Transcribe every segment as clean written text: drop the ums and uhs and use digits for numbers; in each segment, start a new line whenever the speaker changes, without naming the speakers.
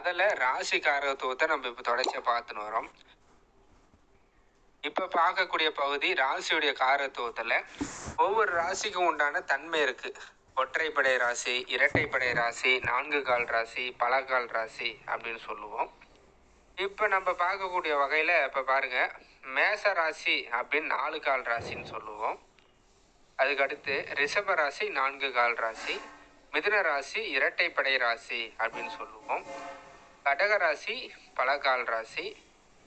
முதல்ல ராசி காரகத்துவத்தை நம்ம இப்போ தொடர்ச்சியாக பார்த்துன்னு வரோம். இப்போ பார்க்கக்கூடிய பகுதி ராசியுடைய காரகத்துவத்தில் ஒவ்வொரு ராசிக்கும் உண்டான தன்மை இருக்கு. ஒற்றைப்படை ராசி, இரட்டைப்படை ராசி, 4 கால் ராசி, பல கால் ராசி அப்படின்னு சொல்லுவோம். இப்போ நம்ம பார்க்கக்கூடிய வகையில் இப்போ பாருங்க, மேச ராசி அப்படின்னு 4 கால் ராசின்னு சொல்லுவோம். அதுக்கடுத்து ரிஷப ராசி 4 கால் ராசி, மிதுன ராசி இரட்டைப்படை ராசி அப்படின்னு சொல்லுவோம். கடக ராசி பல கால் ராசி,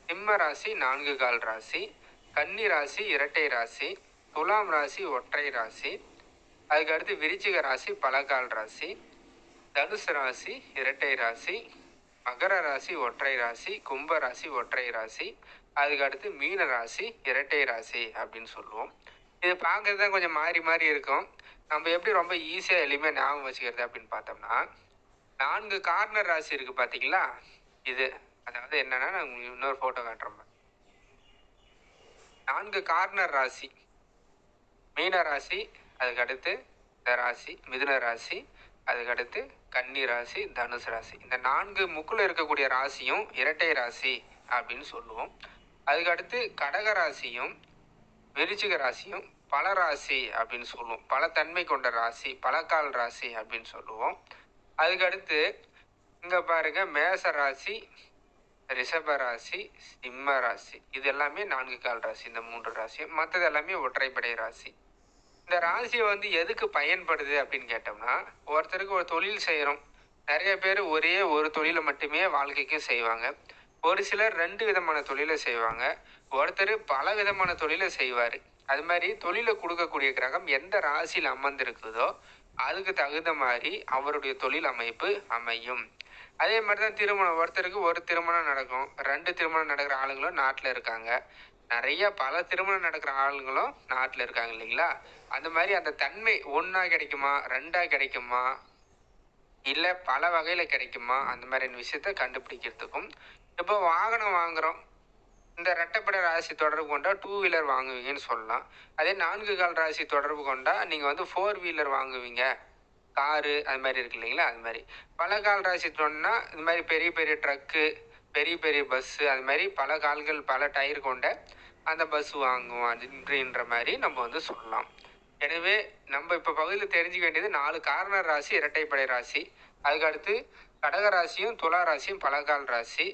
சிம்ம ராசி 4 கால் ராசி, கன்னி ராசி இரட்டை ராசி, துலாம் ராசி ஒற்றை ராசி, அதுக்கடுத்து விருச்சிக ராசி பல கால் ராசி, தனுசு ராசி இரட்டை ராசி, மகர ராசி ஒற்றை ராசி, கும்ப ராசி ஒற்றை ராசி, அதுக்கடுத்து மீன ராசி இரட்டை ராசி அப்படின்னு சொல்லுவோம். இது பார்க்கறது தான் கொஞ்சம் மாறி மாறி இருக்கும். நம்ம எப்படி ரொம்ப ஈஸியாக எளிமையாக ஞாபகம் வச்சுக்கிறது அப்படின்னு பார்த்தோம்னா, 4 கார்னர் ராசி இருக்குது பார்த்தீங்களா? இது அதாவது என்னன்னா, நான் உங்களுக்கு இன்னொரு ஃபோட்டோ காட்டுறேன். 4 கார்னர் ராசி, மீன ராசி, அதுக்கடுத்து இந்த ராசி மிதுன ராசி, அதுக்கடுத்து கன்னி ராசி, தனுசு ராசி. இந்த 4 முக்குல இருக்கக்கூடிய ராசியும் இரட்டை ராசி அப்படின்னு சொல்லுவோம். அதுக்கடுத்து கடக ராசியும் விருச்சிக ராசியும் பல ராசி அப்படின்னு சொல்லுவோம். பல தன்மை கொண்ட ராசி, பலகால் ராசி அப்படின்னு சொல்லுவோம். அதுக்கடுத்து இங்க பாருங்க, மேச ராசி, ரிஷப ராசி, சிம்ம ராசி, இது எல்லாமே 4 கால் ராசி. இந்த 3 ராசியும், மற்றது எல்லாமே ஒற்றைப்படை ராசி. இந்த ராசியை எதுக்கு பயன்படுது அப்படின்னு கேட்டோம்னா, ஒருத்தருக்கு ஒரு தொழில் செய்கிறோம். நிறைய பேர் ஒரே ஒரு தொழிலை மட்டுமே வாழ்க்கைக்கு செய்வாங்க. ஒரு சிலர் 2 விதமான தொழிலை செய்வாங்க. ஒருத்தர் பல விதமான தொழிலை செய்வார். அது மாதிரி தொழிலை கொடுக்கக்கூடிய கிரகம் எந்த ராசியில் அமர்ந்திருக்குதோ அதுக்கு தகுந்த மாதிரி அவருடைய தொழில் அமைப்பு அமையும். அதே மாதிரி தான் திருமணம். ஒருத்தருக்கு ஒரு திருமணம் நடக்கும், 2 திருமணம் நடக்கிற ஆளுங்களும் நாட்டில் இருக்காங்க. நிறைய பல திருமணம் நடக்கிற ஆளுங்களும் நாட்டில் இருக்காங்க இல்லைங்களா? அந்த மாதிரி அந்த தன்மை ஒன்றா கிடைக்குமா, 2ஆ கிடைக்குமா, இல்லை பல வகையில் கிடைக்குமா, அந்த மாதிரியான விஷயத்த கண்டுபிடிக்கிறதுக்கும். இப்போ வாகனம் வாங்குகிறோம், இந்த ரெட்டைப்படை ராசி தொடர்பு கொண்டா 2 வீலர் வாங்குவீங்கன்னு சொல்லலாம். அதே 4 கால் ராசி தொடர்பு கொண்டா நீங்கள் 4 வீலர் வாங்குவீங்க, காரு அது மாதிரி இருக்கு இல்லைங்களா? அது மாதிரி பல கால் ராசி சொன்னால் இது மாதிரி பெரிய பெரிய ட்ரக்கு, பெரிய பெரிய பஸ்ஸு, அது மாதிரி பல கால்கள் பல டயர் கொண்ட அந்த பஸ் வாங்குவோம் அப்படின்ற மாதிரி நம்ம சொல்லலாம். எனவே நம்ம இப்போ பகுதியில் தெரிஞ்சுக்க வேண்டியது 4 கார்னர் ராசி இரட்டைப்படை ராசி, அதுக்கடுத்து கடக ராசியும் துலா ராசியும் பலகால் ராசி.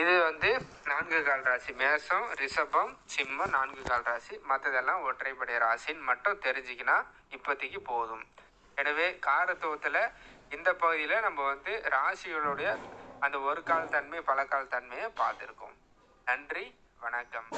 இது 4 கால் ராசி, மேசம், ரிஷபம், சிம்மம் 4 கால் ராசி, மற்றதெல்லாம் ஒற்றைப்படை ராசின்னு மட்டும் தெரிஞ்சுக்கினா இப்போதைக்கு போதும். எனவே காரத்துவத்தில் இந்த பகுதியில் நம்ம ராசிகளுடைய அந்த ஒரு கால் தன்மை பல கால் தன்மையை பார்த்துருக்கோம். நன்றி, வணக்கம்.